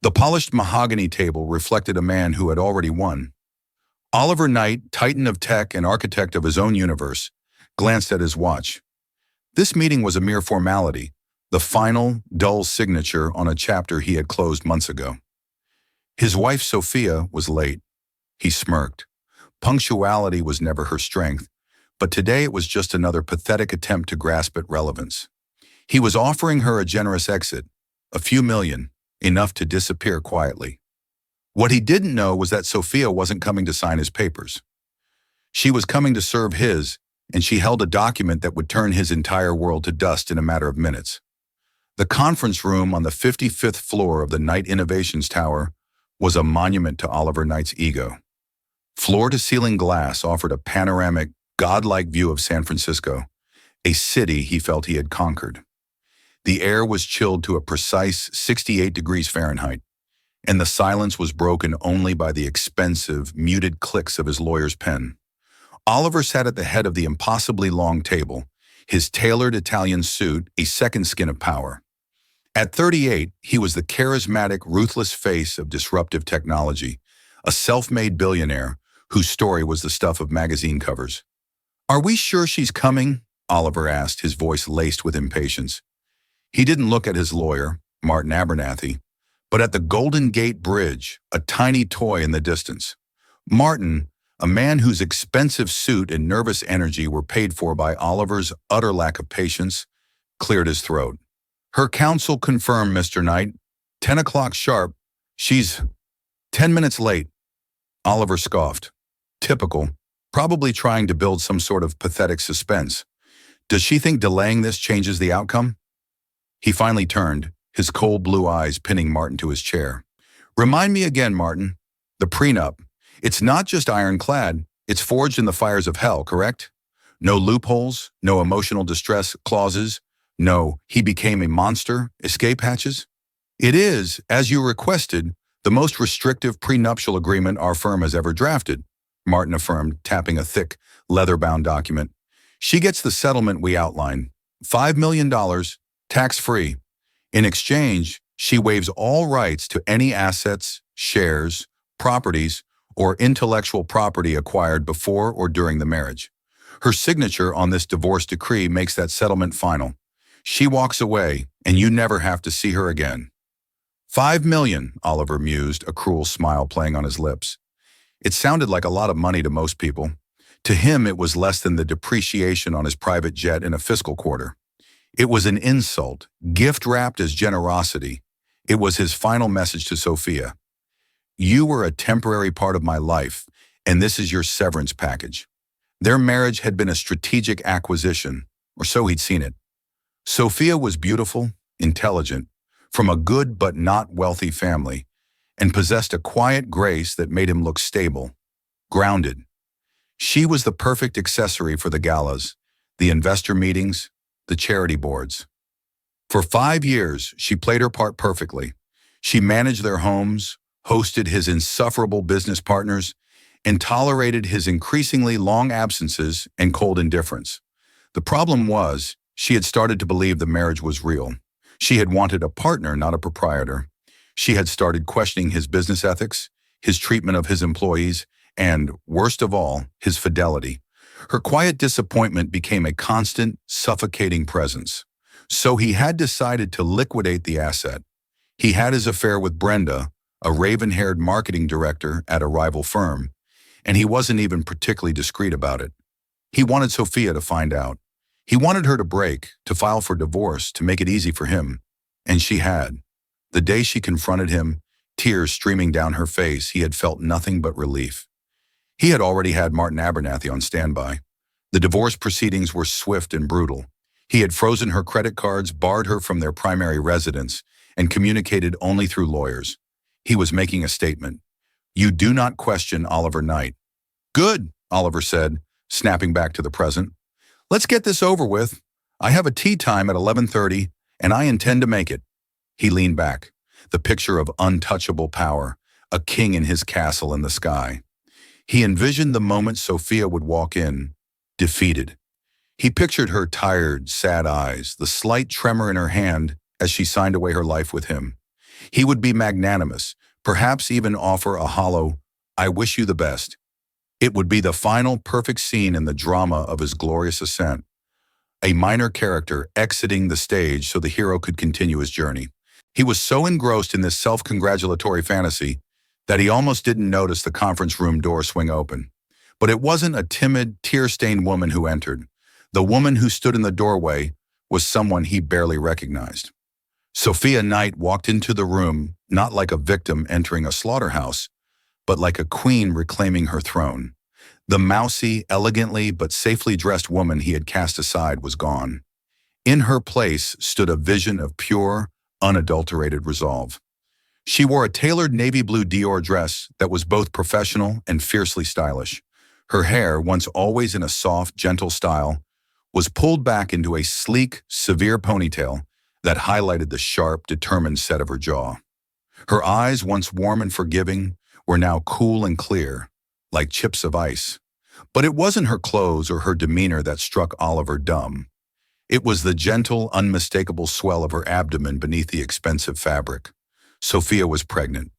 The polished mahogany table reflected a man who had already won. Oliver Knight, titan of tech and architect of his own universe, glanced at his watch. This meeting was a mere formality, the final, dull signature on a chapter he had closed months ago. His wife, Sophia, was late. He smirked. Punctuality was never her strength, but today it was just another pathetic attempt to grasp at relevance. He was offering her a generous exit, a few million, enough to disappear quietly. What he didn't know was that Sophia wasn't coming to sign his papers. She was coming to serve his, and she held a document that would turn his entire world to dust in a matter of minutes. The conference room on the 55th floor of the Knight Innovations Tower was a monument to Oliver Knight's ego. Floor-to-ceiling glass offered a panoramic, godlike view of San Francisco, a city he felt he had conquered. The air was chilled to a precise 68 degrees Fahrenheit, and the silence was broken only by the expensive, muted clicks of his lawyer's pen. Oliver sat at the head of the impossibly long table, his tailored Italian suit a second skin of power. At 38, he was the charismatic, ruthless face of disruptive technology, a self-made billionaire whose story was the stuff of magazine covers. "Are we sure she's coming?" Oliver asked, his voice laced with impatience. He didn't look at his lawyer, Martin Abernathy, but at the Golden Gate Bridge, a tiny toy in the distance. Martin, a man whose expensive suit and nervous energy were paid for by Oliver's utter lack of patience, cleared his throat. "Her counsel confirmed, Mr. Knight. 10 o'clock sharp. She's 10 minutes late." Oliver scoffed. Typical. Probably trying to build some sort of pathetic suspense. Does she think delaying this changes the outcome? He finally turned, his cold blue eyes pinning Martin to his chair. "Remind me again, Martin. The prenup. It's not just ironclad, it's forged in the fires of hell, correct? No loopholes, no emotional distress clauses, no, he became a monster, escape hatches? It is, as you requested, the most restrictive prenuptial agreement our firm has ever drafted," Martin affirmed, tapping a thick, leather-bound document. "She gets the settlement we outlined, $5 million, tax-free. In exchange, she waives all rights to any assets, shares, properties, or intellectual property acquired before or during the marriage. Her signature on this divorce decree makes that settlement final. She walks away, and you never have to see her again." $5 million, Oliver mused, a cruel smile playing on his lips. It sounded like a lot of money to most people. To him, it was less than the depreciation on his private jet in a fiscal quarter. It was an insult, gift-wrapped as generosity. It was his final message to Sophia. "You were a temporary part of my life, and this is your severance package." Their marriage had been a strategic acquisition, or so he'd seen it. Sophia was beautiful, intelligent, from a good but not wealthy family, and possessed a quiet grace that made him look stable, grounded. She was the perfect accessory for the galas, the investor meetings, the charity boards. For 5 years, she played her part perfectly. She managed their homes, hosted his insufferable business partners, and tolerated his increasingly long absences and cold indifference. The problem was, she had started to believe the marriage was real. She had wanted a partner, not a proprietor. She had started questioning his business ethics, his treatment of his employees, and, worst of all, his fidelity. Her quiet disappointment became a constant, suffocating presence. So he had decided to liquidate the asset. He had his affair with Brenda, a raven-haired marketing director at a rival firm, and he wasn't even particularly discreet about it. He wanted Sophia to find out. He wanted her to break, to file for divorce, to make it easy for him. And she had. The day she confronted him, tears streaming down her face, he had felt nothing but relief. He had already had Martin Abernathy on standby. The divorce proceedings were swift and brutal. He had frozen her credit cards, barred her from their primary residence, and communicated only through lawyers. He was making a statement. "You do not question Oliver Knight." "Good," Oliver said, snapping back to the present. "Let's get this over with. I have a tea time at 11:30, and I intend to make it." He leaned back, the picture of untouchable power, a king in his castle in the sky. He envisioned the moment Sophia would walk in, defeated. He pictured her tired, sad eyes, the slight tremor in her hand as she signed away her life with him. He would be magnanimous, perhaps even offer a hollow, "I wish you the best." It would be the final perfect scene in the drama of his glorious ascent, a minor character exiting the stage so the hero could continue his journey. He was so engrossed in this self-congratulatory fantasy that he almost didn't notice the conference room door swing open. But it wasn't a timid, tear-stained woman who entered. The woman who stood in the doorway was someone he barely recognized. Sophia Knight walked into the room not like a victim entering a slaughterhouse, but like a queen reclaiming her throne. The mousy, elegantly but safely dressed woman he had cast aside was gone. In her place stood a vision of pure, unadulterated resolve. She wore a tailored navy blue Dior dress that was both professional and fiercely stylish. Her hair, once always in a soft, gentle style, was pulled back into a sleek, severe ponytail that highlighted the sharp, determined set of her jaw. Her eyes, once warm and forgiving, were now cool and clear, like chips of ice. But it wasn't her clothes or her demeanor that struck Oliver dumb. It was the gentle, unmistakable swell of her abdomen beneath the expensive fabric. Sophia was pregnant.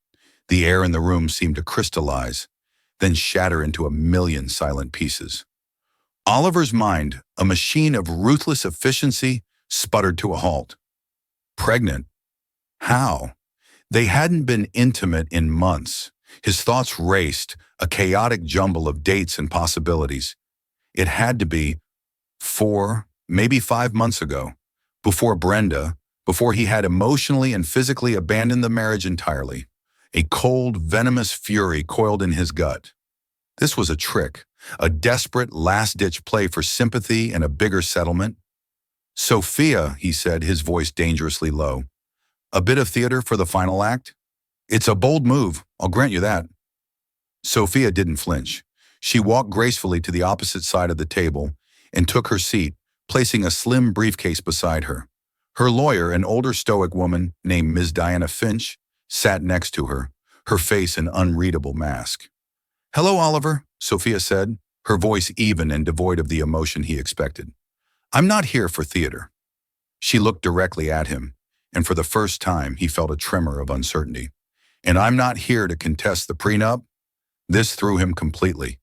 The air in the room seemed to crystallize, then shatter into a million silent pieces. Oliver's mind, a machine of ruthless efficiency, sputtered to a halt. Pregnant? How? They hadn't been intimate in months. His thoughts raced, a chaotic jumble of dates and possibilities. It had to be 4, maybe 5 months ago, before Brenda, before he had emotionally and physically abandoned the marriage entirely. A cold, venomous fury coiled in his gut. This was a trick, a desperate, last-ditch play for sympathy and a bigger settlement. "Sophia," he said, his voice dangerously low. "A bit of theater for the final act? It's a bold move, I'll grant you that." Sophia didn't flinch. She walked gracefully to the opposite side of the table and took her seat, placing a slim briefcase beside her. Her lawyer, an older stoic woman named Ms. Diana Finch, sat next to her, her face an unreadable mask. "Hello, Oliver," Sophia said, her voice even and devoid of the emotion he expected. "I'm not here for theater." She looked directly at him, and for the first time he felt a tremor of uncertainty. "And I'm not here to contest the prenup?" This threw him completely.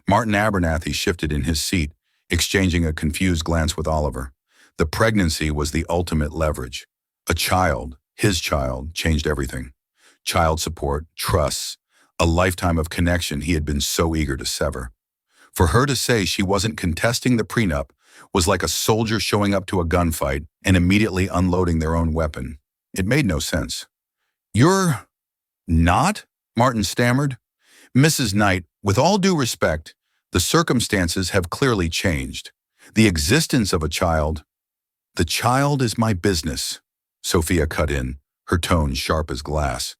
Martin Abernathy shifted in his seat, exchanging a confused glance with Oliver. The pregnancy was the ultimate leverage. A child, his child, changed everything. Child support, trust, a lifetime of connection he had been so eager to sever. For her to say she wasn't contesting the prenup was like a soldier showing up to a gunfight and immediately unloading their own weapon. It made no sense. "You're not?" Martin stammered. "Mrs. Knight, with all due respect, the circumstances have clearly changed. The existence of a child—" "The child is my business," Sophia cut in, her tone sharp as glass.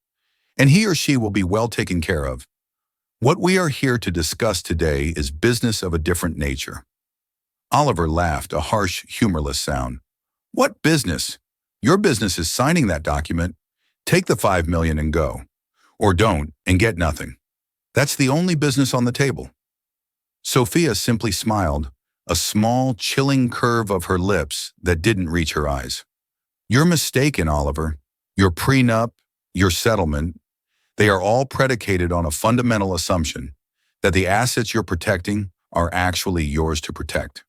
"And he or she will be well taken care of. What we are here to discuss today is business of a different nature." Oliver laughed, a harsh, humorless sound. "What business? Your business is signing that document. Take the $5 million and go. Or don't and get nothing. That's the only business on the table." Sophia simply smiled, a small, chilling curve of her lips that didn't reach her eyes. "You're mistaken, Oliver. Your prenup, your settlement, they are all predicated on a fundamental assumption that the assets you're protecting are actually yours to protect."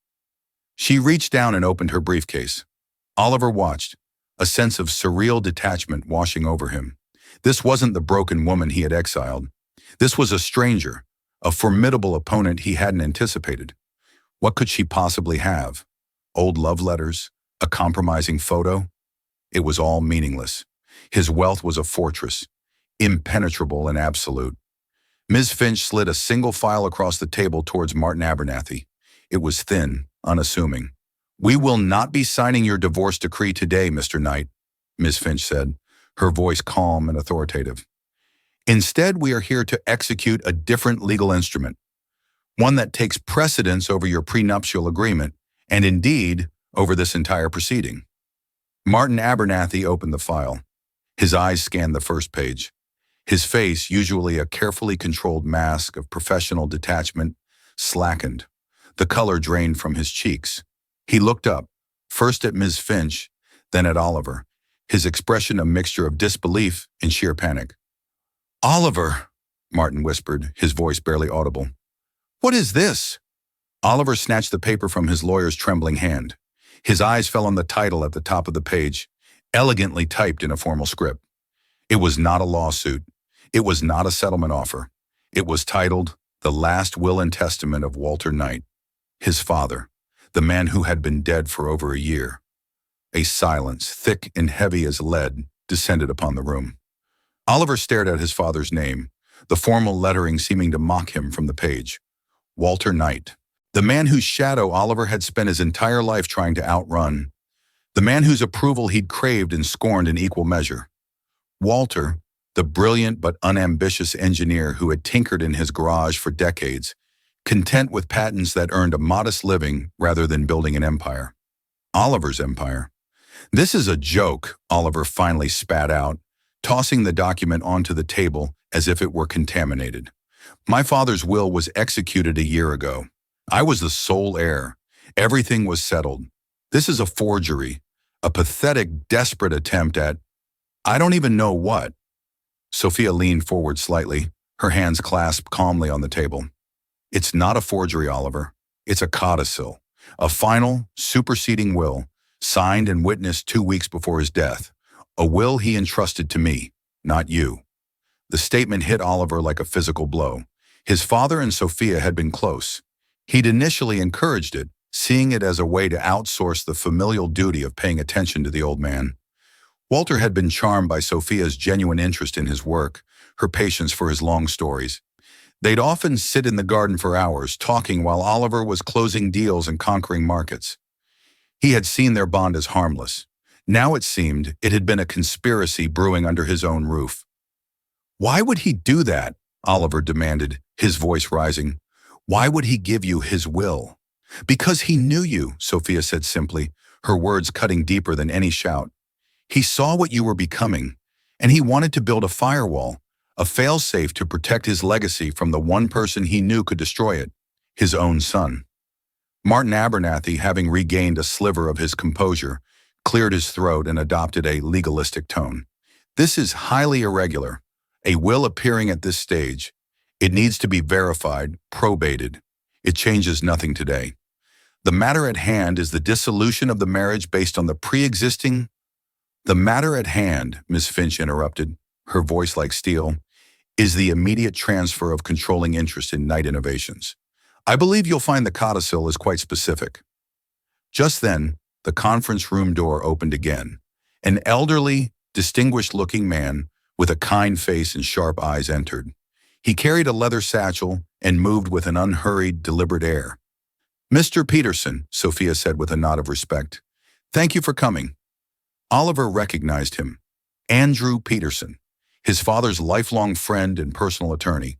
She reached down and opened her briefcase. Oliver watched, a sense of surreal detachment washing over him. This wasn't the broken woman he had exiled. This was a stranger, a formidable opponent he hadn't anticipated. What could she possibly have? Old love letters? A compromising photo? It was all meaningless. His wealth was a fortress, impenetrable and absolute. Ms. Finch slid a single file across the table towards Martin Abernathy. It was thin, unassuming. "We will not be signing your divorce decree today, Mr. Knight," Ms. Finch said, her voice calm and authoritative. "Instead, we are here to execute a different legal instrument, one that takes precedence over your prenuptial agreement, and indeed, over this entire proceeding." Martin Abernathy opened the file. His eyes scanned the first page. His face, usually a carefully controlled mask of professional detachment, slackened. The color drained from his cheeks. He looked up, first at Ms. Finch, then at Oliver, his expression a mixture of disbelief and sheer panic. "Oliver," Martin whispered, his voice barely audible. "What is this?" Oliver snatched the paper from his lawyer's trembling hand. His eyes fell on the title at the top of the page, elegantly typed in a formal script. It was not a lawsuit. It was not a settlement offer. It was titled, "The Last Will and Testament of Walter Knight," his father, the man who had been dead for over a year. A silence, thick and heavy as lead, descended upon the room. Oliver stared at his father's name, the formal lettering seeming to mock him from the page. Walter Knight, the man whose shadow Oliver had spent his entire life trying to outrun, the man whose approval he'd craved and scorned in equal measure. Walter, the brilliant but unambitious engineer who had tinkered in his garage for decades, content with patents that earned a modest living rather than building an empire. Oliver's empire. "This is a joke," Oliver finally spat out, tossing the document onto the table as if it were contaminated. "My father's will was executed a year ago. I was the sole heir. Everything was settled. This is a forgery, a pathetic, desperate attempt at, I don't even know what." Sophia leaned forward slightly, her hands clasped calmly on the table. "It's not a forgery, Oliver. It's a codicil, a final, superseding will, signed and witnessed 2 weeks before his death. A will he entrusted to me, not you." The statement hit Oliver like a physical blow. His father and Sophia had been close. He'd initially encouraged it, seeing it as a way to outsource the familial duty of paying attention to the old man. Walter had been charmed by Sophia's genuine interest in his work, her patience for his long stories. They'd often sit in the garden for hours, talking while Oliver was closing deals and conquering markets. He had seen their bond as harmless. Now it seemed it had been a conspiracy brewing under his own roof. "Why would he do that?" Oliver demanded, his voice rising. "Why would he give you his will?" "Because he knew you," Sophia said simply, her words cutting deeper than any shout. "He saw what you were becoming, and he wanted to build a firewall, a failsafe to protect his legacy from the one person he knew could destroy it, his own son." Martin Abernathy, having regained a sliver of his composure, cleared his throat and adopted a legalistic tone. "This is highly irregular. A will appearing at this stage. It needs to be verified, probated. It changes nothing today. The matter at hand is the dissolution of the marriage based on the pre-existing—" "The matter at hand," Miss Finch interrupted, her voice like steel, "is the immediate transfer of controlling interest in Knight Innovations. I believe you'll find the codicil is quite specific." Just then, the conference room door opened again. An elderly, distinguished-looking man with a kind face and sharp eyes entered. He carried a leather satchel and moved with an unhurried, deliberate air. "Mr. Peterson," Sophia said with a nod of respect. "Thank you for coming." Oliver recognized him. Andrew Peterson, his father's lifelong friend and personal attorney.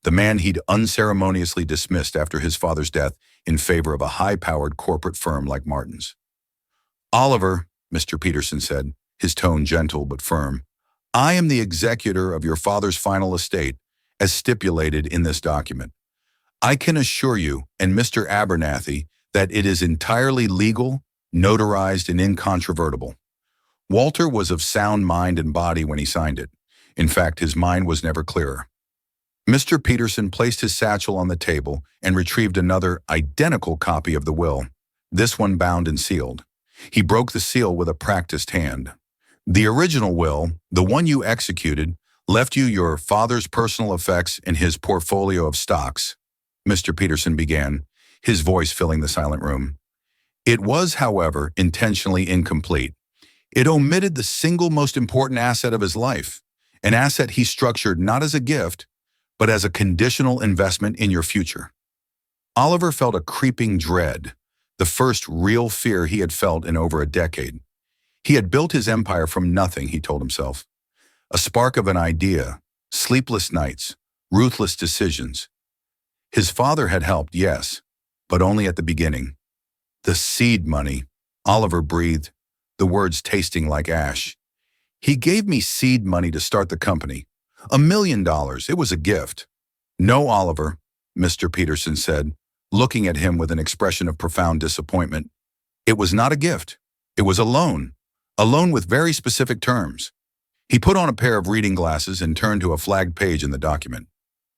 The man he'd unceremoniously dismissed after his father's death in favor of a high-powered corporate firm like Martin's. "Oliver," Mr. Peterson said, his tone gentle but firm, "I am the executor of your father's final estate, as stipulated in this document. I can assure you and Mr. Abernathy that it is entirely legal, notarized, and incontrovertible." Walter was of sound mind and body when he signed it. In fact, his mind was never clearer. Mr. Peterson placed his satchel on the table and retrieved another identical copy of the will, this one bound and sealed. He broke the seal with a practiced hand. "The original will, the one you executed, left you your father's personal effects and his portfolio of stocks," Mr. Peterson began, his voice filling the silent room. "It was, however, intentionally incomplete. It omitted the single most important asset of his life, an asset he structured not as a gift, but as a conditional investment in your future." Oliver felt a creeping dread, the first real fear he had felt in over a decade. He had built his empire from nothing, he told himself. A spark of an idea, sleepless nights, ruthless decisions. His father had helped, yes, but only at the beginning. The seed money, Oliver breathed, the words tasting like ash. "He gave me seed money to start the company. $1 million, it was a gift." "No, Oliver," Mr. Peterson said, looking at him with an expression of profound disappointment. "It was not a gift. It was a loan. a loan with very specific terms. He put on a pair of reading glasses and turned to a flagged page in the document.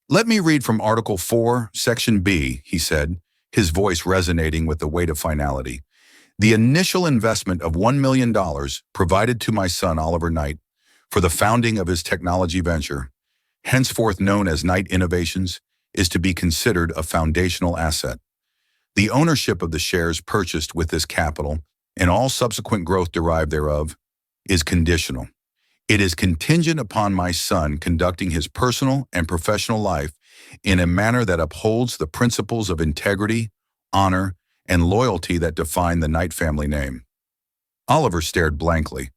"Let me read from Article 4, Section B," he said, his voice resonating with the weight of finality. "The initial investment of $1 million provided to my son Oliver Knight for the founding of his technology venture, henceforth known as Knight Innovations, is to be considered a foundational asset. The ownership of the shares purchased with this capital and all subsequent growth derived thereof is conditional. It is contingent upon my son conducting his personal and professional life in a manner that upholds the principles of integrity, honor, and loyalty that define the Knight family name." Oliver stared blankly.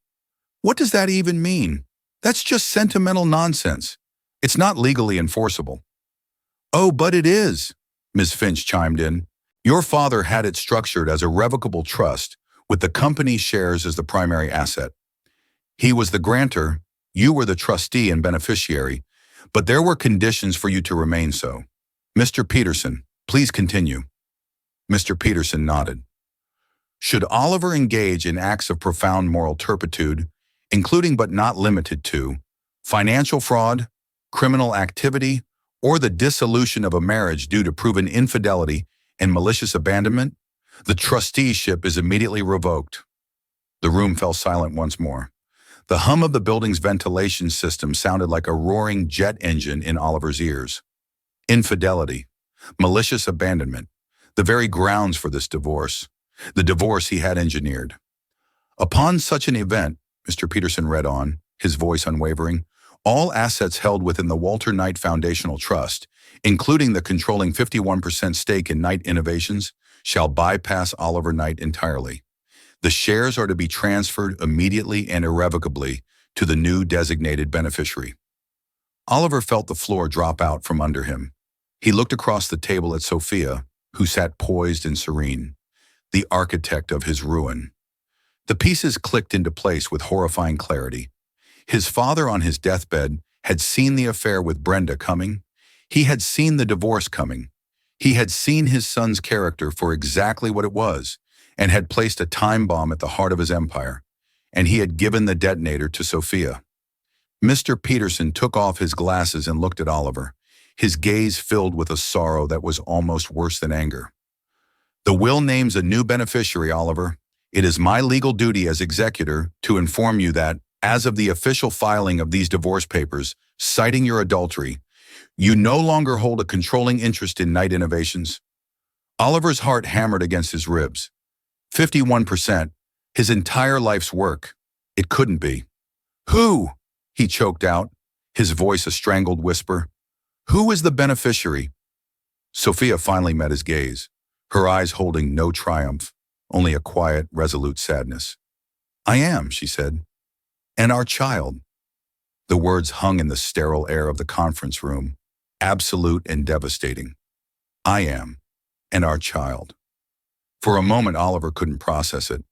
"What does that even mean? That's just sentimental nonsense. It's not legally enforceable." "Oh, but it is," Ms. Finch chimed in. "Your father had it structured as a revocable trust with the company's shares as the primary asset. He was the grantor, you were the trustee and beneficiary, but there were conditions for you to remain so. Mr. Peterson, please continue." Mr. Peterson nodded. "Should Oliver engage in acts of profound moral turpitude, including but not limited to financial fraud, criminal activity, or the dissolution of a marriage due to proven infidelity and malicious abandonment, the trusteeship is immediately revoked." The room fell silent once more. The hum of the building's ventilation system sounded like a roaring jet engine in Oliver's ears. Infidelity, malicious abandonment, the very grounds for this divorce, the divorce he had engineered. "Upon such an event," Mr. Peterson read on, his voice unwavering, "all assets held within the Walter Knight Foundational Trust, including the controlling 51% stake in Knight Innovations, shall bypass Oliver Knight entirely. The shares are to be transferred immediately and irrevocably to the new designated beneficiary." Oliver felt the floor drop out from under him. He looked across the table at Sophia, who sat poised and serene, the architect of his ruin. The pieces clicked into place with horrifying clarity. His father on his deathbed had seen the affair with Brenda coming. He had seen the divorce coming. He had seen his son's character for exactly what it was, and had placed a time bomb at the heart of his empire, and he had given the detonator to Sophia. Mr. Peterson took off his glasses and looked at Oliver, his gaze filled with a sorrow that was almost worse than anger. "The will names a new beneficiary, Oliver. It is my legal duty as executor to inform you that, as of the official filing of these divorce papers, citing your adultery, you no longer hold a controlling interest in Knight Innovations." Oliver's heart hammered against his ribs. 51%, his entire life's work. It couldn't be. "Who?" he choked out, his voice a strangled whisper. "Who is the beneficiary?" Sophia finally met his gaze, her eyes holding no triumph, only a quiet, resolute sadness. "I am," she said. "And our child." The words hung in the sterile air of the conference room, absolute and devastating. "I am, and our child." For a moment, Oliver couldn't process it.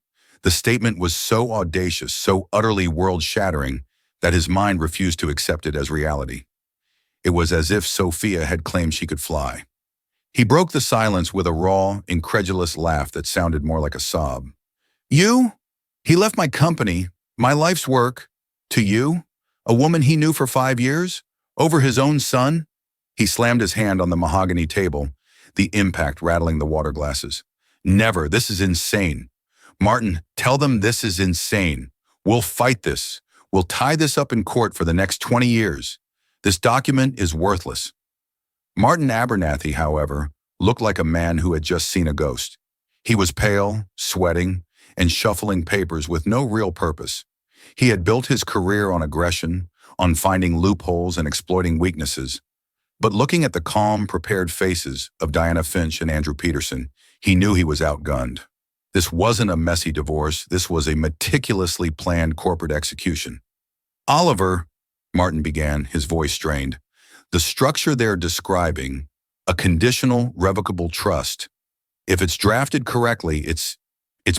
The statement was so audacious, so utterly world-shattering, that his mind refused to accept it as reality. It was as if Sophia had claimed she could fly. He broke the silence with a raw, incredulous laugh that sounded more like a sob. "You? He left my company, my life's work, to you, a woman he knew for 5 years, over his own son?" He slammed his hand on the mahogany table, the impact rattling the water glasses. "Never. This is insane. Martin, tell them this is insane. We'll fight this. We'll tie this up in court for the next 20 years. This document is worthless." Martin Abernathy, however, looked like a man who had just seen a ghost. He was pale, sweating, and shuffling papers with no real purpose. He had built his career on aggression, on finding loopholes and exploiting weaknesses. But looking at the calm, prepared faces of Diana Finch and Andrew Peterson, he knew he was outgunned. This wasn't a messy divorce. This was a meticulously planned corporate execution. "Oliver," Martin began, his voice strained, "the structure they're describing, a conditional, revocable trust, if it's drafted correctly, it's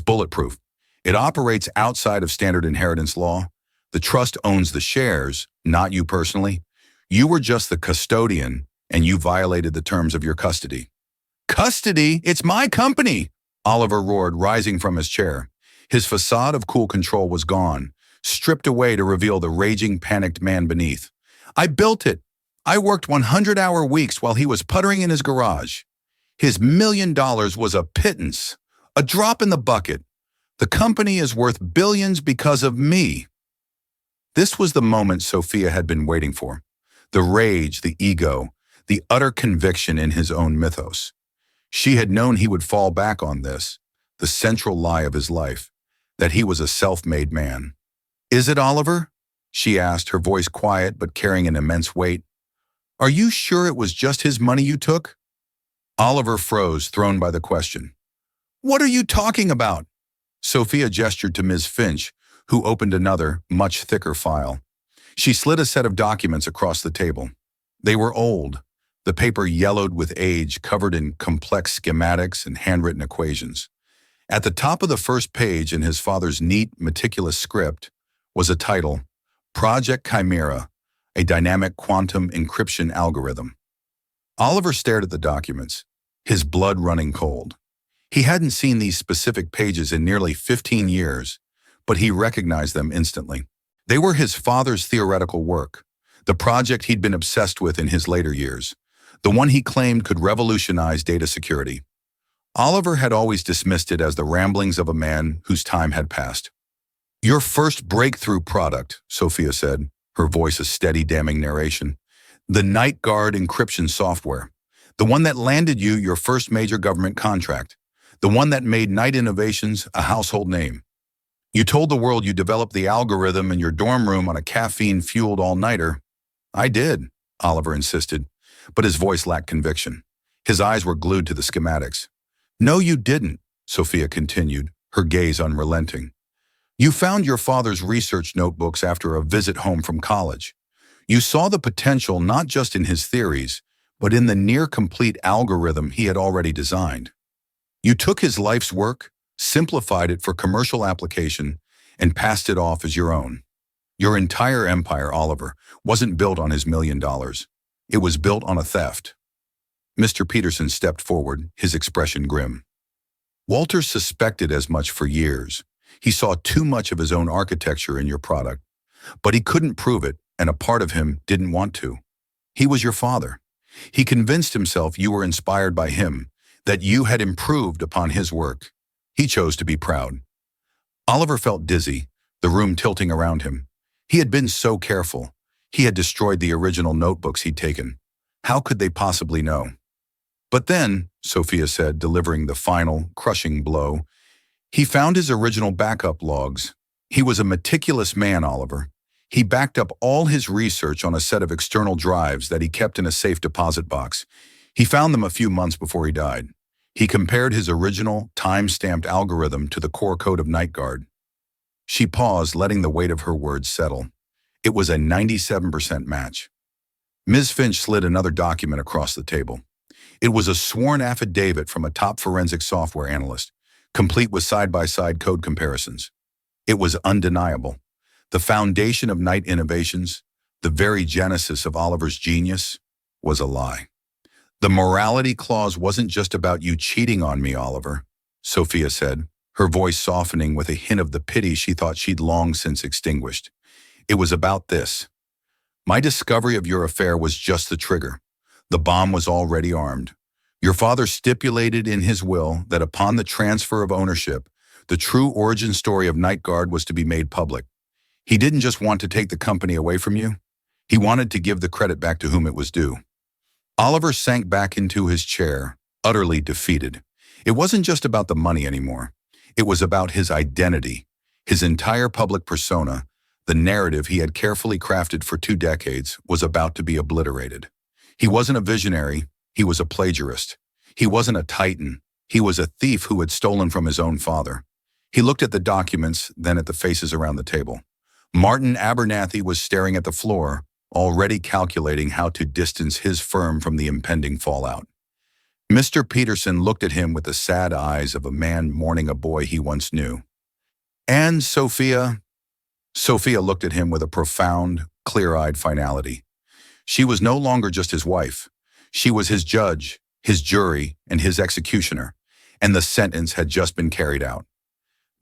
bulletproof. It operates outside of standard inheritance law. The trust owns the shares, not you personally. You were just the custodian, and you violated the terms of your custody." "Custody? It's my company!" Oliver roared, rising from his chair. His facade of cool control was gone, stripped away to reveal the raging, panicked man beneath. I built it. I worked 100-hour weeks while he was puttering in his garage. His $1 million was a pittance, a drop in the bucket. The company is worth billions because of me. This was the moment Sophia had been waiting for. The rage, the ego, the utter conviction in his own mythos. She had known he would fall back on this, the central lie of his life, that he was a self-made man. Is it, Oliver? She asked, her voice quiet but carrying an immense weight. Are you sure it was just his money you took? Oliver froze, thrown by the question. What are you talking about? Sophia gestured to Ms. Finch, who opened another, much thicker file. She slid a set of documents across the table. They were old, the paper yellowed with age, covered in complex schematics and handwritten equations. At the top of the first page in his father's neat, meticulous script was a title, Project Chimera, a dynamic quantum encryption algorithm. Oliver stared at the documents, his blood running cold. He hadn't seen these specific pages in nearly 15 years, but he recognized them instantly. They were his father's theoretical work, the project he'd been obsessed with in his later years, the one he claimed could revolutionize data security. Oliver had always dismissed it as the ramblings of a man whose time had passed. Your first breakthrough product, Sophia said, her voice a steady, damning narration. The Night Guard encryption software. The one that landed you your first major government contract. The one that made Knight Innovations a household name. You told the world you developed the algorithm in your dorm room on a caffeine-fueled all-nighter. I did, Oliver insisted, but his voice lacked conviction. His eyes were glued to the schematics. No, you didn't, Sophia continued, her gaze unrelenting. You found your father's research notebooks after a visit home from college. You saw the potential not just in his theories, but in the near-complete algorithm he had already designed. You took his life's work, simplified it for commercial application, and passed it off as your own. Your entire empire, Oliver, wasn't built on his $1 million. It was built on a theft. Mr. Peterson stepped forward, his expression grim. Walter suspected as much for years. He saw too much of his own architecture in your product, but he couldn't prove it, and a part of him didn't want to. He was your father. He convinced himself you were inspired by him, that you had improved upon his work. He chose to be proud. Oliver felt dizzy, the room tilting around him. He had been so careful. He had destroyed the original notebooks he'd taken. How could they possibly know? But then, Sophia said, delivering the final, crushing blow, he found his original backup logs. He was a meticulous man, Oliver. He backed up all his research on a set of external drives that he kept in a safe deposit box. He found them a few months before he died. He compared his original, time-stamped algorithm to the core code of Night Guard. She paused, letting the weight of her words settle. It was a 97% match. Ms. Finch slid another document across the table. It was a sworn affidavit from a top forensic software analyst, complete with side-by-side code comparisons. It was undeniable. The foundation of Knight Innovations, the very genesis of Oliver's genius, was a lie. The morality clause wasn't just about you cheating on me, Oliver, Sophia said, her voice softening with a hint of the pity she thought she'd long since extinguished. It was about this. My discovery of your affair was just the trigger. The bomb was already armed. Your father stipulated in his will that upon the transfer of ownership, the true origin story of Night Guard was to be made public. He didn't just want to take the company away from you. He wanted to give the credit back to whom it was due. Oliver sank back into his chair, utterly defeated. It wasn't just about the money anymore. It was about his identity, his entire public persona. The narrative he had carefully crafted for 2 decades was about to be obliterated. He wasn't a visionary, he was a plagiarist. He wasn't a titan, he was a thief who had stolen from his own father. He looked at the documents, then at the faces around the table. Martin Abernathy was staring at the floor, already calculating how to distance his firm from the impending fallout. Mr. Peterson looked at him with the sad eyes of a man mourning a boy he once knew. And Sophia looked at him with a profound, clear-eyed finality. She was no longer just his wife. She was his judge, his jury, and his executioner, and the sentence had just been carried out.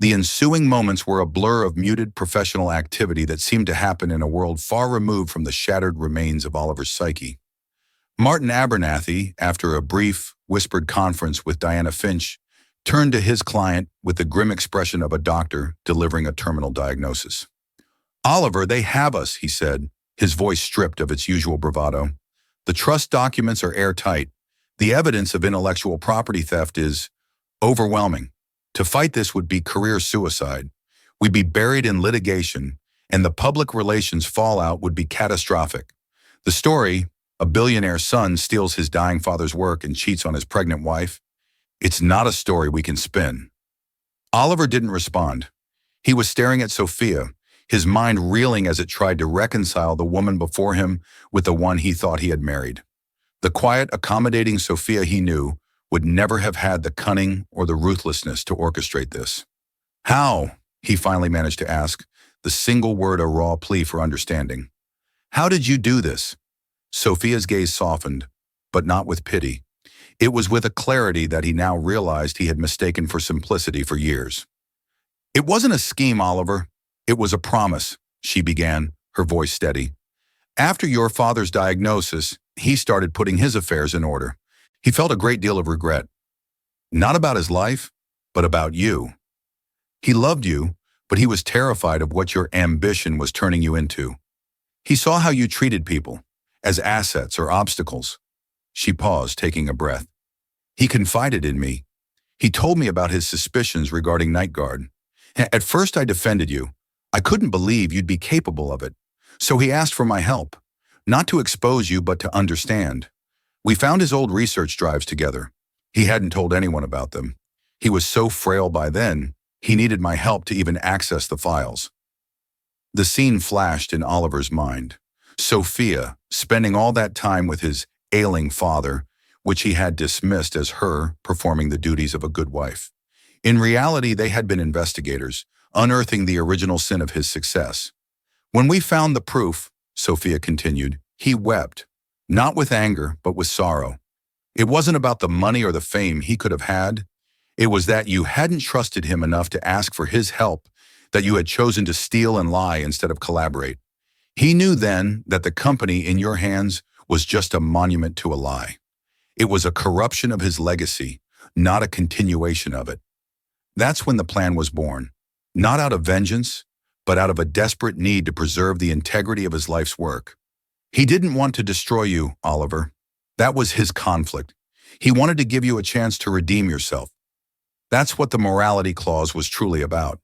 The ensuing moments were a blur of muted professional activity that seemed to happen in a world far removed from the shattered remains of Oliver's psyche. Martin Abernathy, after a brief, whispered conference with Diana Finch, turned to his client with the grim expression of a doctor delivering a terminal diagnosis. "Oliver, they have us," he said, his voice stripped of its usual bravado. "The trust documents are airtight. The evidence of intellectual property theft is overwhelming. To fight this would be career suicide. We'd be buried in litigation, and the public relations fallout would be catastrophic. The story, a billionaire's son steals his dying father's work and cheats on his pregnant wife, it's not a story we can spin." Oliver didn't respond. He was staring at Sophia, his mind reeling as it tried to reconcile the woman before him with the one he thought he had married. The quiet, accommodating Sophia he knew would never have had the cunning or the ruthlessness to orchestrate this. "How?" he finally managed to ask, the single word a raw plea for understanding. "How did you do this?" Sophia's gaze softened, but not with pity. It was with a clarity that he now realized he had mistaken for simplicity for years. "It wasn't a scheme, Oliver. It was a promise," she began, her voice steady. "After your father's diagnosis, he started putting his affairs in order. He felt a great deal of regret. Not about his life, but about you. He loved you, but he was terrified of what your ambition was turning you into. He saw how you treated people, as assets or obstacles." She paused, taking a breath. "He confided in me. He told me about his suspicions regarding Night Guard. At first I defended you. I couldn't believe you'd be capable of it. So he asked for my help, not to expose you but to understand. We found his old research drives together. He hadn't told anyone about them. He was so frail by then, he needed my help to even access the files." The scene flashed in Oliver's mind. Sophia, spending all that time with his ailing father, which he had dismissed as her performing the duties of a good wife. In reality, they had been investigators, unearthing the original sin of his success. "When we found the proof," Sophia continued, "he wept. Not with anger, but with sorrow. It wasn't about the money or the fame he could have had. It was that you hadn't trusted him enough to ask for his help, that you had chosen to steal and lie instead of collaborate. He knew then that the company in your hands was just a monument to a lie. It was a corruption of his legacy, not a continuation of it. That's when the plan was born, not out of vengeance, but out of a desperate need to preserve the integrity of his life's work. He didn't want to destroy you, Oliver. That was his conflict. He wanted to give you a chance to redeem yourself. That's what the morality clause was truly about.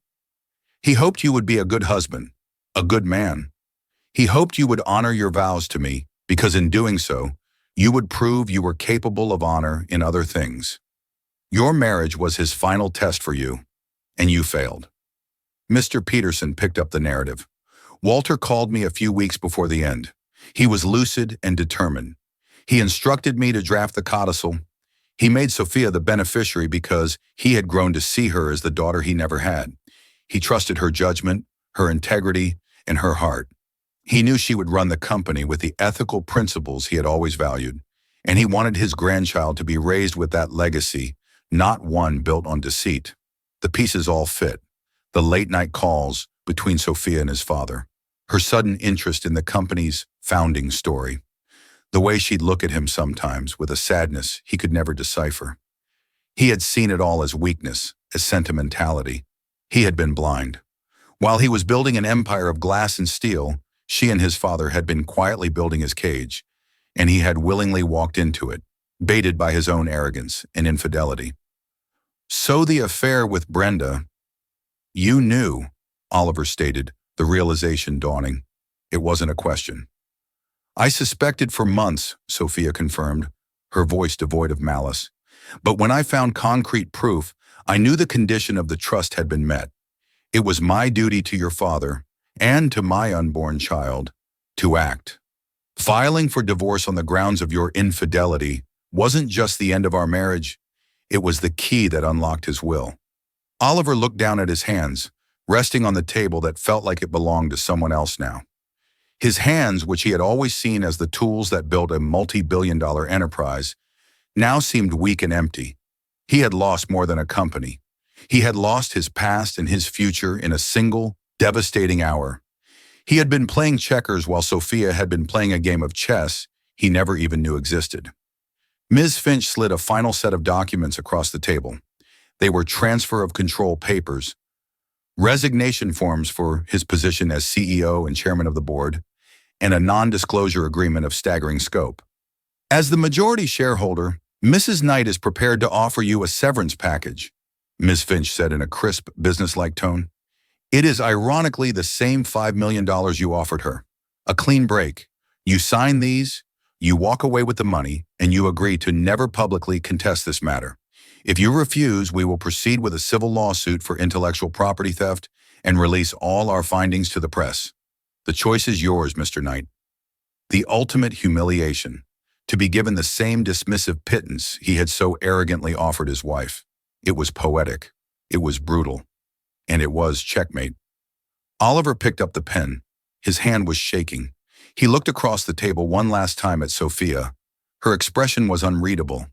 He hoped you would be a good husband, a good man. He hoped you would honor your vows to me, because in doing so, you would prove you were capable of honor in other things. Your marriage was his final test for you, and you failed." Mr. Peterson picked up the narrative. "Walter called me a few weeks before the end. He was lucid and determined. He instructed me to draft the codicil. He made Sophia the beneficiary because he had grown to see her as the daughter he never had. He trusted her judgment, her integrity, and her heart. He knew she would run the company with the ethical principles he had always valued, and he wanted his grandchild to be raised with that legacy, not one built on deceit. The pieces all fit. The late-night calls between Sophia and his father, her sudden interest in the company's founding story, the way she'd look at him sometimes with a sadness he could never decipher. He had seen it all as weakness, as sentimentality. He had been blind. While he was building an empire of glass and steel, she and his father had been quietly building his cage, and he had willingly walked into it, baited by his own arrogance and infidelity. "So the affair with Brenda—" "You knew," Oliver stated, the realization dawning. It wasn't a question. "I suspected for months," Sophia confirmed, her voice devoid of malice. "But when I found concrete proof, I knew the condition of the trust had been met. It was my duty to your father, and to my unborn child, to act. Filing for divorce on the grounds of your infidelity wasn't just the end of our marriage, it was the key that unlocked his will." Oliver looked down at his hands, resting on the table that felt like it belonged to someone else now. His hands, which he had always seen as the tools that built a multi-billion-dollar enterprise, now seemed weak and empty. He had lost more than a company. He had lost his past and his future in a single, devastating hour. He had been playing checkers while Sophia had been playing a game of chess he never even knew existed. Ms. Finch slid a final set of documents across the table. They were transfer of control papers, resignation forms for his position as CEO and chairman of the board, and a non-disclosure agreement of staggering scope. As the majority shareholder, Mrs. Knight is prepared to offer you a severance package, Ms. Finch said in a crisp, businesslike tone. It is ironically the same $5 million you offered her. A clean break. You sign these, you walk away with the money, and you agree to never publicly contest this matter. If you refuse, we will proceed with a civil lawsuit for intellectual property theft and release all our findings to the press. The choice is yours, Mr. Knight. The ultimate humiliation, to be given the same dismissive pittance he had so arrogantly offered his wife. It was poetic, it was brutal, and it was checkmate. Oliver picked up the pen. His hand was shaking. He looked across the table one last time at Sophia. Her expression was unreadable.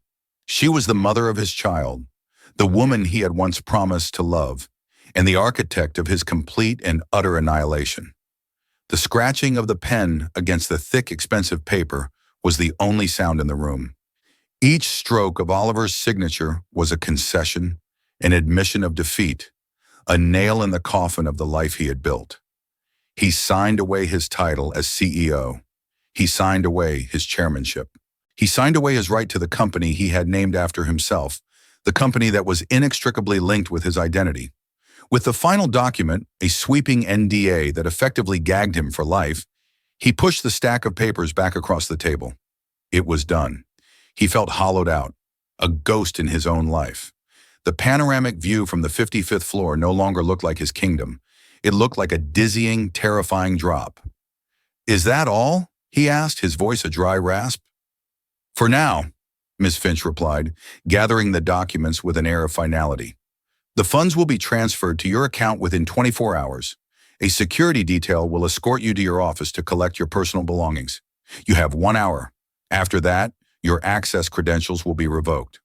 She was the mother of his child, the woman he had once promised to love, and the architect of his complete and utter annihilation. The scratching of the pen against the thick, expensive paper was the only sound in the room. Each stroke of Oliver's signature was a concession, an admission of defeat, a nail in the coffin of the life he had built. He signed away his title as CEO. He signed away his chairmanship. He signed away his right to the company he had named after himself, the company that was inextricably linked with his identity. With the final document, a sweeping NDA that effectively gagged him for life, he pushed the stack of papers back across the table. It was done. He felt hollowed out, a ghost in his own life. The panoramic view from the 55th floor no longer looked like his kingdom. It looked like a dizzying, terrifying drop. Is that all? He asked, his voice a dry rasp. For now, Miss Finch replied, gathering the documents with an air of finality. The funds will be transferred to your account within 24 hours. A security detail will escort you to your office to collect your personal belongings. You have 1 hour. After that, your access credentials will be revoked.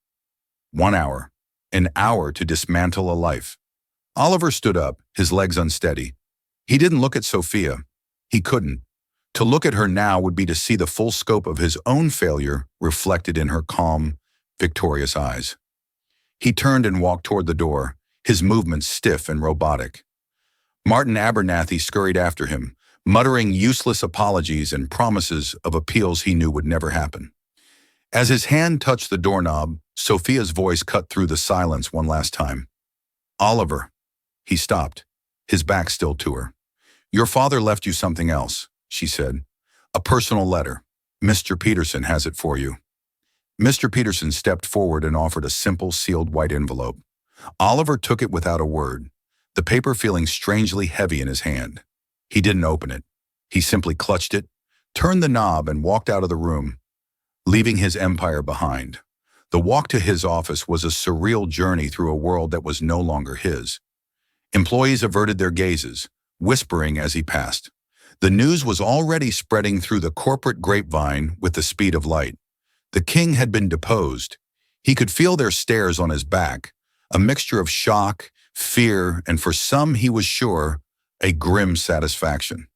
1 hour. An hour to dismantle a life. Oliver stood up, his legs unsteady. He didn't look at Sophia. He couldn't. To look at her now would be to see the full scope of his own failure reflected in her calm, victorious eyes. He turned and walked toward the door, his movements stiff and robotic. Martin Abernathy scurried after him, muttering useless apologies and promises of appeals he knew would never happen. As his hand touched the doorknob, Sophia's voice cut through the silence one last time. Oliver. He stopped, his back still to her. Your father left you something else, she said. A personal letter. Mr. Peterson has it for you. Mr. Peterson stepped forward and offered a simple, sealed white envelope. Oliver took it without a word, the paper feeling strangely heavy in his hand. He didn't open it. He simply clutched it, turned the knob, and walked out of the room, leaving his empire behind. The walk to his office was a surreal journey through a world that was no longer his. Employees averted their gazes, whispering as he passed. The news was already spreading through the corporate grapevine with the speed of light. The king had been deposed. He could feel their stares on his back, a mixture of shock, fear, and for some, he was sure, a grim satisfaction.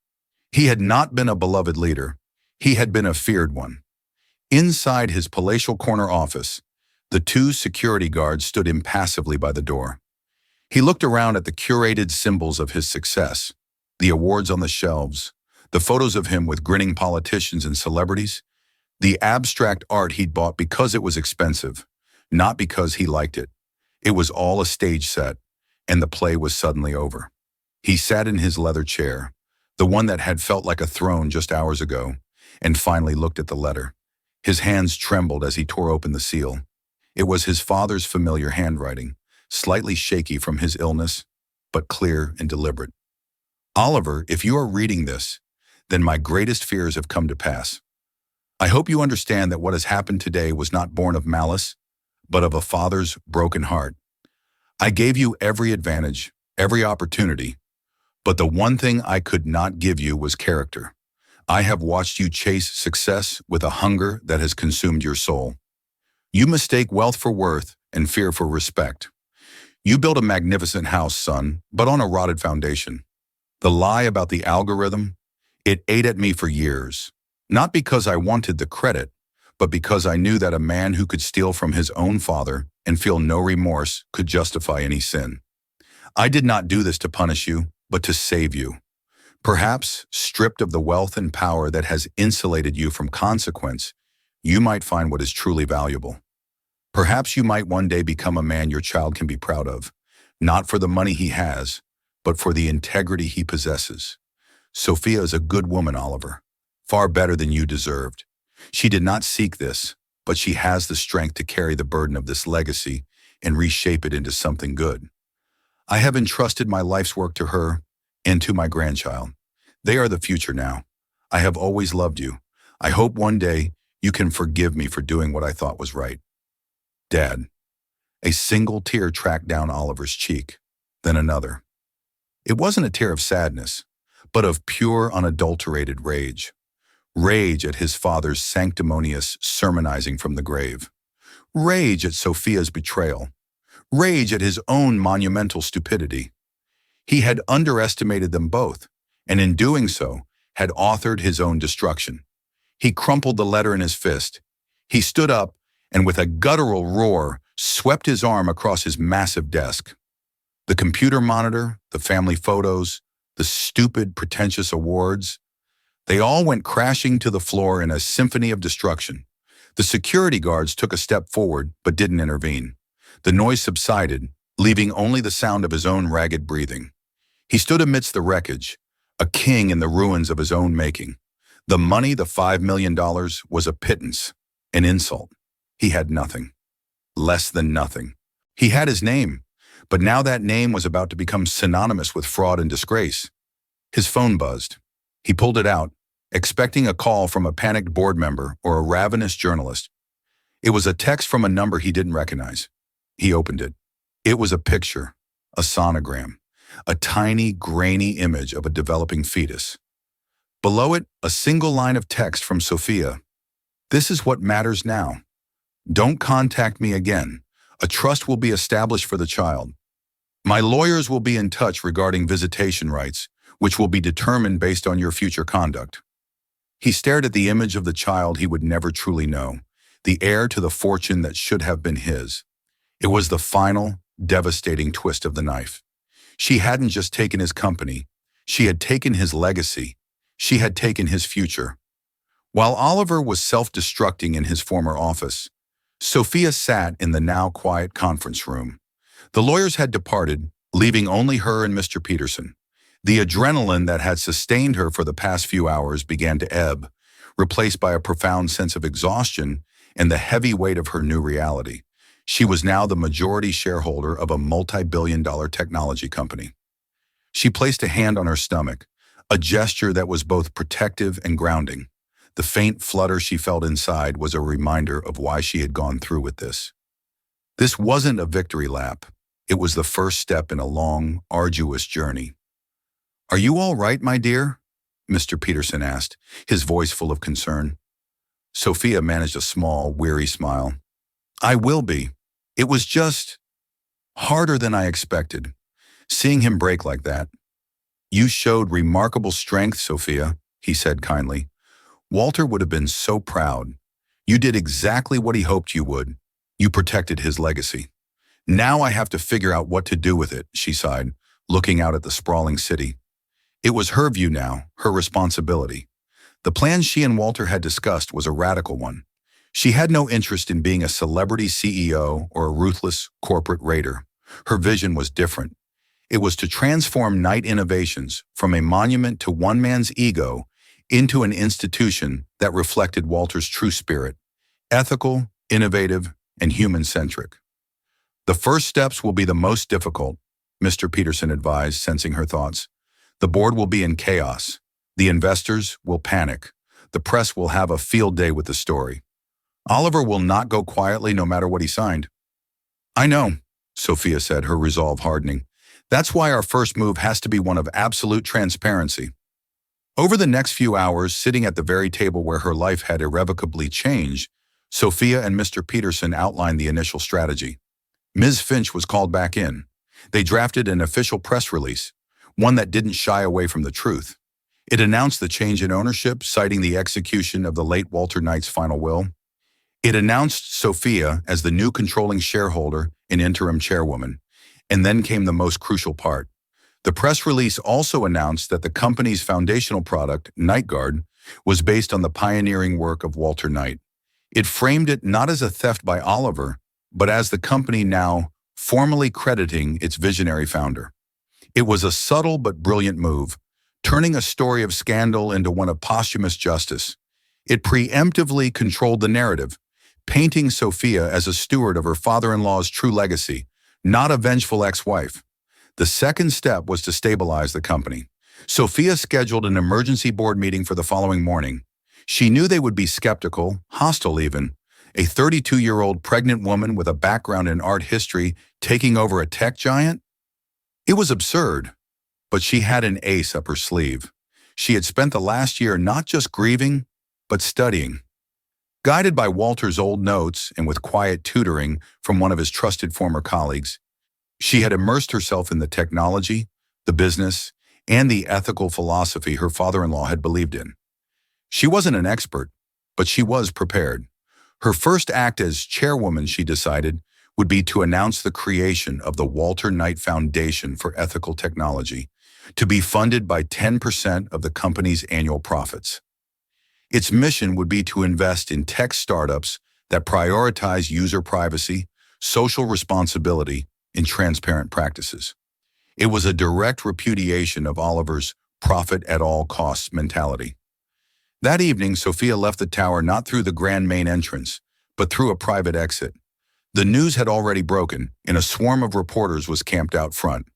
He had not been a beloved leader. He had been a feared one. Inside his palatial corner office, the 2 security guards stood impassively by the door. He looked around at the curated symbols of his success, the awards on the shelves, the photos of him with grinning politicians and celebrities, the abstract art he'd bought because it was expensive, not because he liked it. It was all a stage set, and the play was suddenly over. He sat in his leather chair, the one that had felt like a throne just hours ago, and finally looked at the letter. His hands trembled as he tore open the seal. It was his father's familiar handwriting, slightly shaky from his illness, but clear and deliberate. Oliver, if you are reading this, then my greatest fears have come to pass. I hope you understand that what has happened today was not born of malice, but of a father's broken heart. I gave you every advantage, every opportunity, but the one thing I could not give you was character. I have watched you chase success with a hunger that has consumed your soul. You mistake wealth for worth and fear for respect. You built a magnificent house, son, but on a rotted foundation. The lie about the algorithm, it ate at me for years. Not because I wanted the credit, but because I knew that a man who could steal from his own father and feel no remorse could justify any sin. I did not do this to punish you, but to save you. Perhaps, stripped of the wealth and power that has insulated you from consequence, you might find what is truly valuable. Perhaps you might one day become a man your child can be proud of, not for the money he has, but for the integrity he possesses. Sophia is a good woman, Oliver, far better than you deserved. She did not seek this, but she has the strength to carry the burden of this legacy and reshape it into something good. I have entrusted my life's work to her and to my grandchild. They are the future now. I have always loved you. I hope one day you can forgive me for doing what I thought was right. Dad. A single tear tracked down Oliver's cheek, then another. It wasn't a tear of sadness, but of pure, unadulterated rage. Rage at his father's sanctimonious sermonizing from the grave. Rage at Sophia's betrayal. Rage at his own monumental stupidity. He had underestimated them both, and in doing so, had authored his own destruction. He crumpled the letter in his fist. He stood up and with a guttural roar, swept his arm across his massive desk. The computer monitor, the family photos, the stupid, pretentious awards, they all went crashing to the floor in a symphony of destruction. The security guards took a step forward, but didn't intervene. The noise subsided, leaving only the sound of his own ragged breathing. He stood amidst the wreckage, a king in the ruins of his own making. The money, the $5 million, was a pittance, an insult. He had nothing. Less than nothing. He had his name, but now that name was about to become synonymous with fraud and disgrace. His phone buzzed. He pulled it out, expecting a call from a panicked board member or a ravenous journalist. It was a text from a number he didn't recognize. He opened it. It was a picture, a sonogram, a tiny, grainy image of a developing fetus. Below it, a single line of text from Sophia. This is what matters now. Don't contact me again. A trust will be established for the child. My lawyers will be in touch regarding visitation rights, which will be determined based on your future conduct. He stared at the image of the child he would never truly know, the heir to the fortune that should have been his. It was the final, devastating twist of the knife. She hadn't just taken his company. She had taken his legacy. She had taken his future. While Oliver was self-destructing in his former office, Sophia sat in the now quiet conference room. The lawyers had departed, leaving only her and Mr. Peterson. The adrenaline that had sustained her for the past few hours began to ebb, replaced by a profound sense of exhaustion and the heavy weight of her new reality. She was now the majority shareholder of a multi-billion-dollar technology company. She placed a hand on her stomach, a gesture that was both protective and grounding. The faint flutter she felt inside was a reminder of why she had gone through with this. This wasn't a victory lap. It was the first step in a long, arduous journey. "Are you all right, my dear?" Mr. Peterson asked, his voice full of concern. Sophia managed a small, weary smile. "I will be. It was just harder than I expected. Seeing him break like that." "You showed remarkable strength, Sophia," he said kindly. "Walter would have been so proud. You did exactly what he hoped you would. You protected his legacy. Now I have to figure out what to do with it," she sighed, looking out at the sprawling city. It was her view now, her responsibility. The plan she and Walter had discussed was a radical one. She had no interest in being a celebrity CEO or a ruthless corporate raider. Her vision was different. It was to transform Knight Innovations from a monument to one man's ego into an institution that reflected Walter's true spirit, ethical, innovative, and human-centric. "The first steps will be the most difficult," Mr. Peterson advised, sensing her thoughts. "The board will be in chaos. The investors will panic. The press will have a field day with the story. Oliver will not go quietly no matter what he signed." "I know," Sophia said, her resolve hardening. "That's why our first move has to be one of absolute transparency." Over the next few hours, sitting at the very table where her life had irrevocably changed, Sophia and Mr. Peterson outlined the initial strategy. Ms. Finch was called back in. They drafted an official press release, one that didn't shy away from the truth. It announced the change in ownership, citing the execution of the late Walter Knight's final will. It announced Sophia as the new controlling shareholder and interim chairwoman. And then came the most crucial part. The press release also announced that the company's foundational product, NightGuard, was based on the pioneering work of Walter Knight. It framed it not as a theft by Oliver, but as the company now formally crediting its visionary founder. It was a subtle but brilliant move, turning a story of scandal into one of posthumous justice. It preemptively controlled the narrative, painting Sophia as a steward of her father-in-law's true legacy, not a vengeful ex-wife. The second step was to stabilize the company. Sophia scheduled an emergency board meeting for the following morning. She knew they would be skeptical, hostile even. A 32-year-old pregnant woman with a background in art history taking over a tech giant? It was absurd, but she had an ace up her sleeve. She had spent the last year not just grieving, but studying. Guided by Walter's old notes and with quiet tutoring from one of his trusted former colleagues, she had immersed herself in the technology, the business, and the ethical philosophy her father-in-law had believed in. She wasn't an expert, but she was prepared. Her first act as chairwoman, she decided, would be to announce the creation of the Walter Knight Foundation for Ethical Technology, to be funded by 10% of the company's annual profits. Its mission would be to invest in tech startups that prioritize user privacy, social responsibility, and transparent practices. It was a direct repudiation of Oliver's profit at all costs mentality. That evening, Sophia left the tower not through the grand main entrance, but through a private exit. The news had already broken, and a swarm of reporters was camped out front.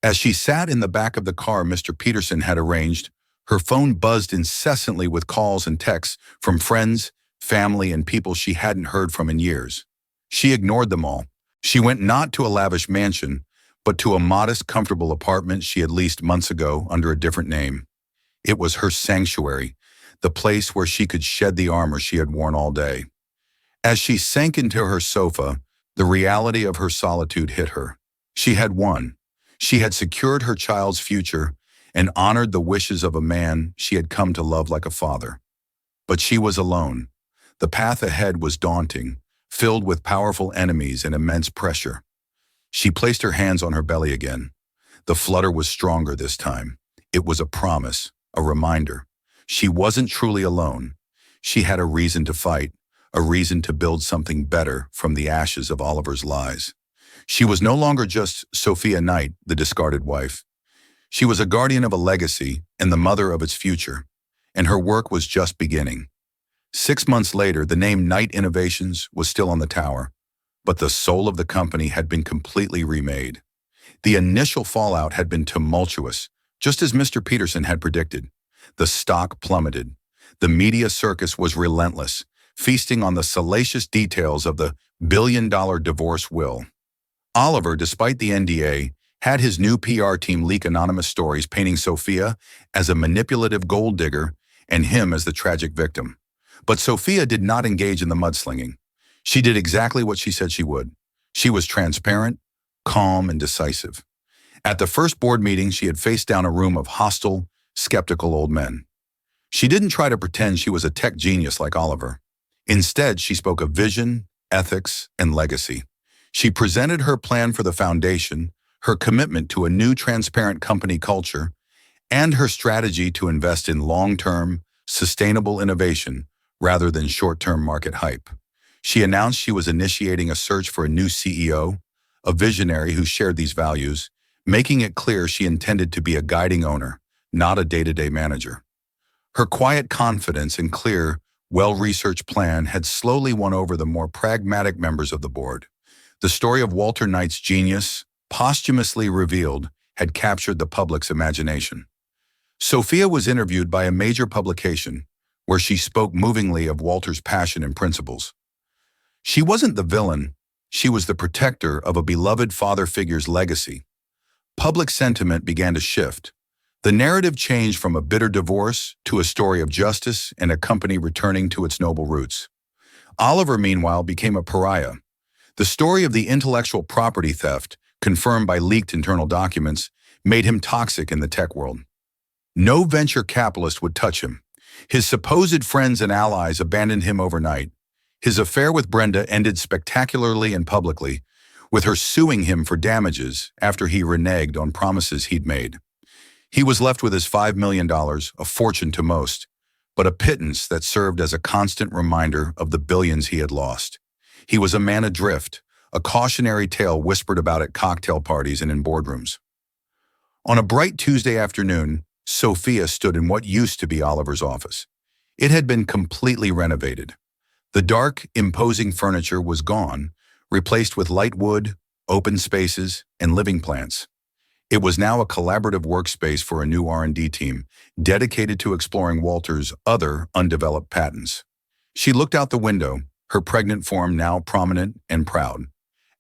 As she sat in the back of the car Mr. Peterson had arranged, her phone buzzed incessantly with calls and texts from friends, family, and people she hadn't heard from in years. She ignored them all. She went not to a lavish mansion, but to a modest, comfortable apartment she had leased months ago under a different name. It was her sanctuary, the place where she could shed the armor she had worn all day. As she sank into her sofa, the reality of her solitude hit her. She had won. She had secured her child's future and honored the wishes of a man she had come to love like a father. But she was alone. The path ahead was daunting, filled with powerful enemies and immense pressure. She placed her hands on her belly again. The flutter was stronger this time. It was a promise, a reminder. She wasn't truly alone. She had a reason to fight, a reason to build something better from the ashes of Oliver's lies. She was no longer just Sophia Knight, the discarded wife. She was a guardian of a legacy and the mother of its future, and her work was just beginning. 6 months later, the name Knight Innovations was still on the tower, but the soul of the company had been completely remade. The initial fallout had been tumultuous, just as Mr. Peterson had predicted. The stock plummeted. The media circus was relentless, feasting on the salacious details of the billion-dollar divorce will. Oliver, despite the NDA, had his new PR team leak anonymous stories painting Sophia as a manipulative gold digger and him as the tragic victim. But Sophia did not engage in the mudslinging. She did exactly what she said she would. She was transparent, calm, and decisive. At the first board meeting, she had faced down a room of hostile, skeptical old men. She didn't try to pretend she was a tech genius like Oliver. Instead, she spoke of vision, ethics, and legacy. She presented her plan for the foundation, her commitment to a new transparent company culture, and her strategy to invest in long-term, sustainable innovation rather than short-term market hype. She announced she was initiating a search for a new CEO, a visionary who shared these values, making it clear she intended to be a guiding owner, not a day-to-day manager. Her quiet confidence and clear, well-researched plan had slowly won over the more pragmatic members of the board. The story of Walter Knight's genius, posthumously revealed, had captured the public's imagination. Sophia was interviewed by a major publication, where she spoke movingly of Walter's passion and principles. She wasn't the villain, she was the protector of a beloved father figure's legacy. Public sentiment began to shift. The narrative changed from a bitter divorce to a story of justice and a company returning to its noble roots. Oliver, meanwhile, became a pariah. The story of the intellectual property theft confirmed by leaked internal documents, made him toxic in the tech world. No venture capitalist would touch him. His supposed friends and allies abandoned him overnight. His affair with Brenda ended spectacularly and publicly, with her suing him for damages after he reneged on promises he'd made. He was left with his $5 million, a fortune to most, but a pittance that served as a constant reminder of the billions he had lost. He was a man adrift, a cautionary tale whispered about at cocktail parties and in boardrooms. On a bright Tuesday afternoon, Sophia stood in what used to be Oliver's office. It had been completely renovated. The dark, imposing furniture was gone, replaced with light wood, open spaces, and living plants. It was now a collaborative workspace for a new R&D team, dedicated to exploring Walter's other undeveloped patents. She looked out the window, her pregnant form now prominent and proud.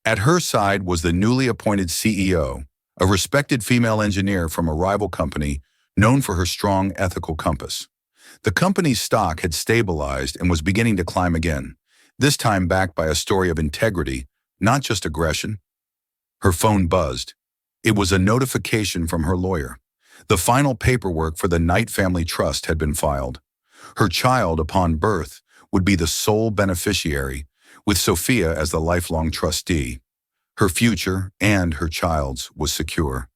At her side was the newly appointed CEO, a respected female engineer from a rival company known for her strong ethical compass. The company's stock had stabilized and was beginning to climb again, this time backed by a story of integrity, not just aggression. Her phone buzzed. It was a notification from her lawyer. The final paperwork for the Knight Family Trust had been filed. Her child, upon birth, would be the sole beneficiary, with Sophia as the lifelong trustee. Her future, and her child's, was secure.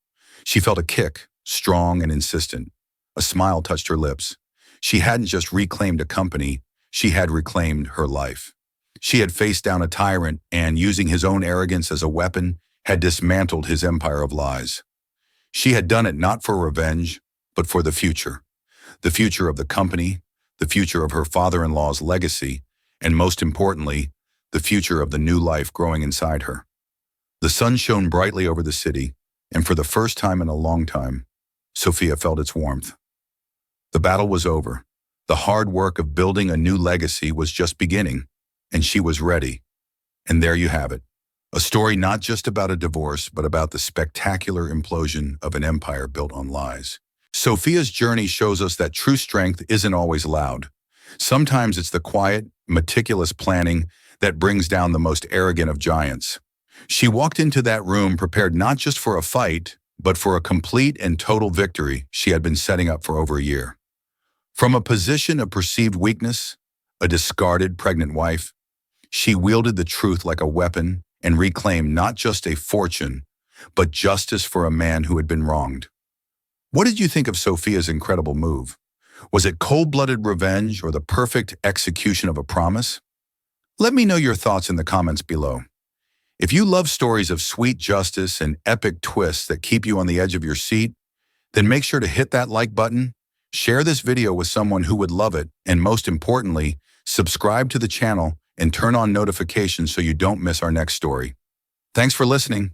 She felt a kick, strong and insistent. A smile touched her lips. She hadn't just reclaimed a company, she had reclaimed her life. She had faced down a tyrant and, using his own arrogance as a weapon, had dismantled his empire of lies. She had done it not for revenge, but for the future of the company, the future of her father-in-law's legacy, and most importantly, the future of the new life growing inside her. The sun shone brightly over the city, and for the first time in a long time, Sophia felt its warmth. The battle was over. The hard work of building a new legacy was just beginning, and she was ready. And there you have it. A story not just about a divorce, but about the spectacular implosion of an empire built on lies. Sophia's journey shows us that true strength isn't always loud. Sometimes it's the quiet, meticulous planning that brings down the most arrogant of giants. She walked into that room prepared not just for a fight, but for a complete and total victory she had been setting up for over a year. From a position of perceived weakness, a discarded pregnant wife, she wielded the truth like a weapon and reclaimed not just a fortune, but justice for a man who had been wronged. What did you think of Sophia's incredible move? Was it cold-blooded revenge or the perfect execution of a promise? Let me know your thoughts in the comments below. If you love stories of sweet justice and epic twists that keep you on the edge of your seat, then make sure to hit that like button, share this video with someone who would love it, and most importantly, subscribe to the channel and turn on notifications so you don't miss our next story. Thanks for listening.